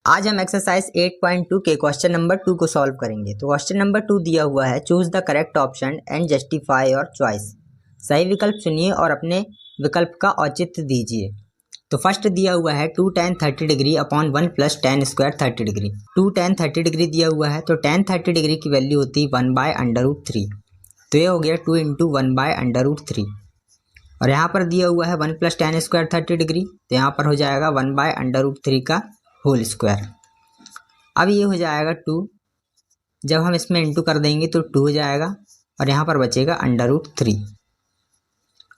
आज हम एक्सरसाइज 8.2 के क्वेश्चन नंबर 2 को सॉल्व करेंगे। तो क्वेश्चन नंबर 2 दिया हुआ है, choose the correct option and justify your choice. सही विकल्प चुनिए और अपने विकल्प का औचित्य दीजिए। तो फर्स्ट दिया हुआ है 2 tan 30 degree upon 1 plus tan square 30 degree. 2 tan 30 degree दिया हुआ है, तो tan 30 डिग्री की वैल्यू होती है 1/√3। तो ये हो गया 2 × 1/√3। और यहाँ पर दिया हुआ है 1 प्लस tan स्क्वायर 30 डिग्री, तो यहाँ पर हो जाएगा 1/√3 का होल स्क्वायर। अब ये हो जाएगा 2, जब हम इसमें इंटू कर देंगे तो 2 हो जाएगा और यहाँ पर बचेगा √3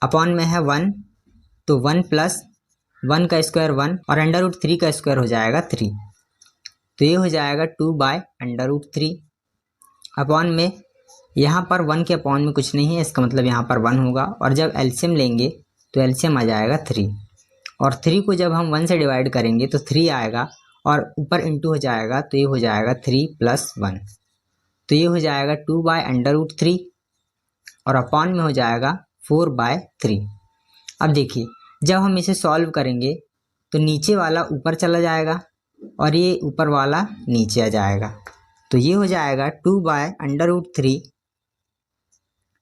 अपॉन में है 1, तो 1 प्लस 1 का स्क्वायर 1 और √3 का स्क्वायर हो जाएगा 3। तो ये हो जाएगा 2/√3 अपॉन में यहाँ पर 1 के अपॉन में कुछ नहीं है, इसका मतलब यहाँ पर 1 होगा। और जब एलसीएम लेंगे तो एलसीएम आ जाएगा 3, और 3 को जब हम 1 से डिवाइड करेंगे तो 3 आएगा और ऊपर इंटू हो जाएगा, तो ये हो जाएगा 3 + 1। तो ये हो जाएगा 2/√3 और अपॉन में हो जाएगा 4/3। अब देखिए, जब हम इसे सॉल्व करेंगे तो नीचे वाला ऊपर चला जाएगा और ये ऊपर वाला नीचे आ जाएगा। तो ये हो जाएगा 2/√3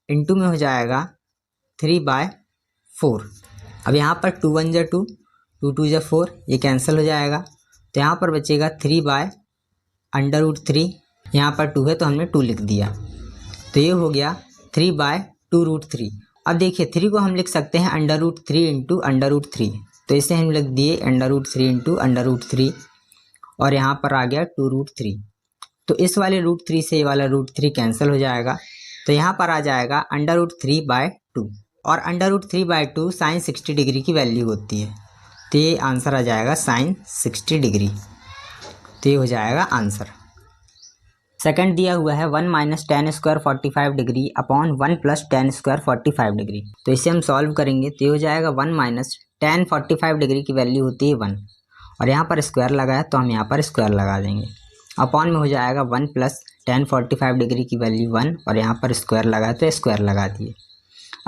इंटू में हो जाएगा 3/4। अब यहाँ पर 2 × 1 = 2, 2 × 2 = 4, ये कैंसिल हो जाएगा। तो यहाँ पर बचेगा 3/√3। यहाँ पर 2 है तो हमने 2 लिख दिया, तो ये हो गया 3/2√3। अब देखिए 3 को हम लिख सकते हैं √3 × √3, तो इसे हम लिख दिए √3 × √3 और यहाँ पर आ गया 2√3। तो इस वाले √3 से ये वाला √3 कैंसिल हो जाएगा, तो यहाँ पर आ जाएगा √3/2 और √3/2 sin 60 डिग्री की वैल्यू होती है। तो ये आंसर आ जाएगा sin 60 डिग्री। तो ये हो जाएगा आंसर। सेकंड दिया हुआ है 1 - tan square 45 degree upon 1 + tan square 45 degree. तो इसे हम सॉल्व करेंगे तो ये हो जाएगा 1 - tan 45 डिग्री की वैल्यू होती है 1, और यहाँ पर स्क्वायर लगा है तो हम यहाँ पर स्क्वायर लगा देंगे। अपॉन में हो जाएगा 1 + tan 45 डिग्री की वैल्यू 1 और यहाँ पर स्क्वायर लगा है तो स्क्वायर लगा दिए।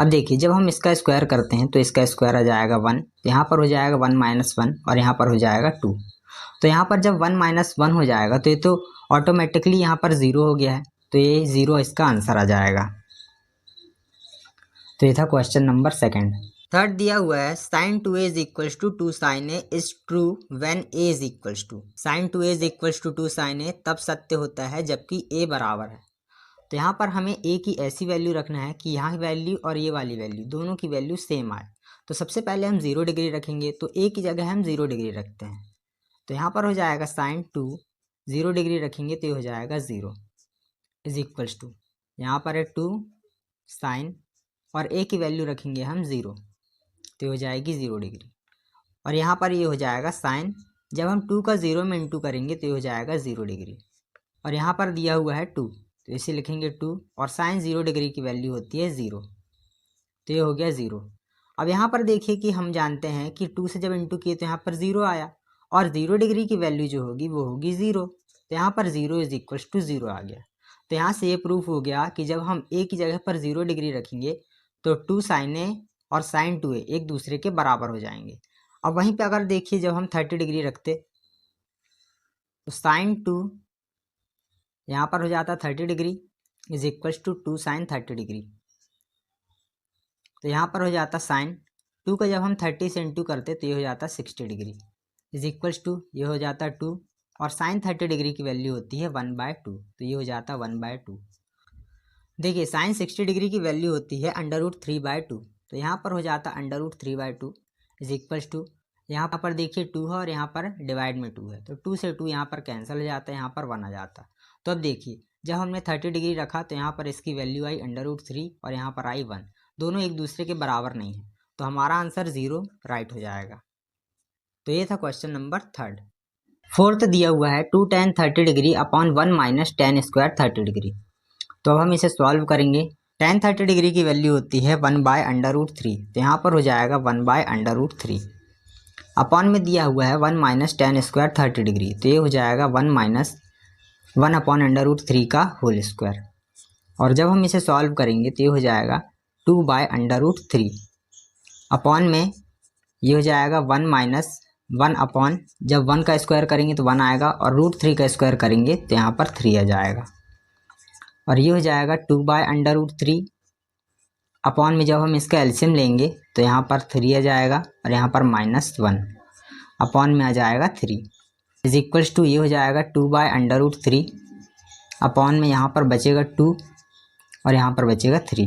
अब देखिए, जब हम इसका स्क्वायर करते हैं तो इसका स्क्वायर आ जाएगा 1, यहाँ पर हो जाएगा 1 - 1 और यहाँ पर हो जाएगा 2। तो यहाँ पर जब 1 - 1 हो जाएगा तो ये तो ऑटोमेटिकली यहाँ पर 0 हो गया है, तो ये 0 इसका आंसर आ जाएगा। तो ये था क्वेश्चन नंबर सेकंड। थर्ड दिया हुआ है sin 2a = 2 sin a is true when a = sin 2a = 2 sin a तब सत्य होता है जबकि a बराबर है। तो यहाँ पर हमें a की ऐसी वैल्यू रखना है कि यहाँ की वैल्यू और ये वाली वैल्यू दोनों की वैल्यू सेम आए। तो सबसे पहले हम 0 डिग्री रखेंगे, तो a की जगह हम 0 डिग्री रखते हैं। तो यहाँ पर हो जाएगा sin 2, 0 डिग्री रखेंगे तो ये हो जाएगा 0 = यहाँ पर है 2 sin और a की वैल्यू रखेंगे हम 0, तो ये हो जाएगी 0 डिग्री। और यहाँ पर ये हो जाएगा sin, जब हम 2 का 0 में इंटू करेंगे तो ये हो जाएगा 0 डिग्री। और यहाँ पर दिया हुआ है 2, तो इसे लिखेंगे 2 और sin 0 डिग्री की वैल्यू होती है 0, तो ये हो गया 0। अब यहाँ पर देखिए कि हम जानते हैं कि 2 से जब इंटू किए तो यहाँ पर 0 आया और 0 डिग्री की वैल्यू जो होगी वो होगी 0, तो यहाँ पर 0 = 0 आ गया। तो यहाँ से ये प्रूफ हो गया कि जब हम a की जगह पर 0 डिग्री रखेंगे तो 2 sin a और sin 2a एक दूसरे के बराबर हो जाएंगे। अब वहीं पे अगर देखिए जब हम 30 डिग्री रखते तो sin 2 यहाँ पर हो जाता 30 डिग्री = 2 sin 30 डिग्री। तो यहाँ पर हो जाता sin 2 का जब हम 30 से इंटू करते तो ये हो जाता 60 डिग्री = ये हो जाता 2 और sin 30 डिग्री की वैल्यू होती है 1/2, तो ये हो जाता 1/2। देखिए sin 60 डिग्री की वैल्यू होती है √3/2, तो यहाँ पर हो जाता √3/2 = यहाँ पर देखिए 2 है और यहाँ पर डिवाइड में 2 है, तो 2 से 2 यहाँ पर कैंसिल हो जाता है, यहाँ पर 1 आ जाता। तो अब देखिए जब हमने 30 डिग्री रखा तो यहाँ पर इसकी वैल्यू आई √3 और यहाँ पर आई 1, दोनों एक दूसरे के बराबर नहीं है, तो हमारा आंसर 0 राइट हो जाएगा। तो ये था क्वेश्चन नंबर थर्ड। फोर्थ दिया हुआ है 2 tan 30 degree upon 1 - tan square 30 degree. तो अब हम इसे सॉल्व करेंगे। tan 30 डिग्री की वैल्यू होती है 1/√3, तो यहाँ पर हो जाएगा 1/√3 अपॉन में दिया हुआ है 1 - tan स्क्वायर 30 डिग्री, तो ये हो जाएगा 1 - 1/√3 का होल स्क्वायर। और जब हम इसे सॉल्व करेंगे तो ये हो जाएगा 2/√3 अपॉन में ये हो जाएगा 1 - 1 अपॉन, जब 1 का स्क्वायर करेंगे तो 1 आएगा और √3 का स्क्वायर करेंगे तो यहाँ पर 3 आ जाएगा। और ये हो जाएगा 2/√3 अपॉन में जब हम इसका एलसीएम लेंगे तो यहाँ पर 3 आ जाएगा और यहाँ पर -1 अपॉन में आ जाएगा 3 इज इक्वल्स टू, ये हो जाएगा 2/√3 अपॉन में यहाँ पर बचेगा 2 और यहाँ पर बचेगा 3।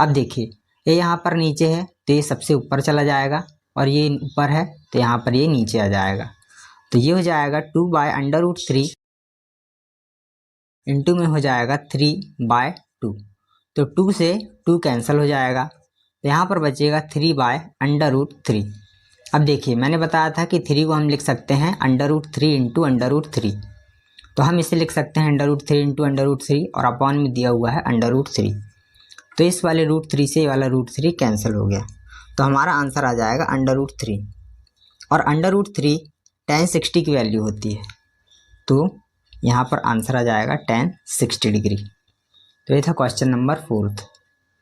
अब देखिए ये यहाँ पर नीचे है तो ये सबसे ऊपर चला जाएगा और ये ऊपर है तो यहाँ पर ये नीचे आ जाएगा। तो ये हो जाएगा 2/√3 इंटू में हो जाएगा 3/2। तो 2 से 2 कैंसिल हो जाएगा तो यहाँ पर बचेगा 3/√3। अब देखिए मैंने बताया था कि 3 को हम लिख सकते हैं √3 इंटू √3, तो हम इसे लिख सकते हैं √3 इंटू √3 और अपॉन में दिया हुआ है √3। तो इस वाले √3 से ये वाला √3 कैंसिल हो गया तो हमारा आंसर आ जाएगा √3। और √3 tan 60 की वैल्यू होती है तो यहाँ पर आंसर आ जाएगा tan 60 डिग्री। तो ये था क्वेश्चन नंबर 4।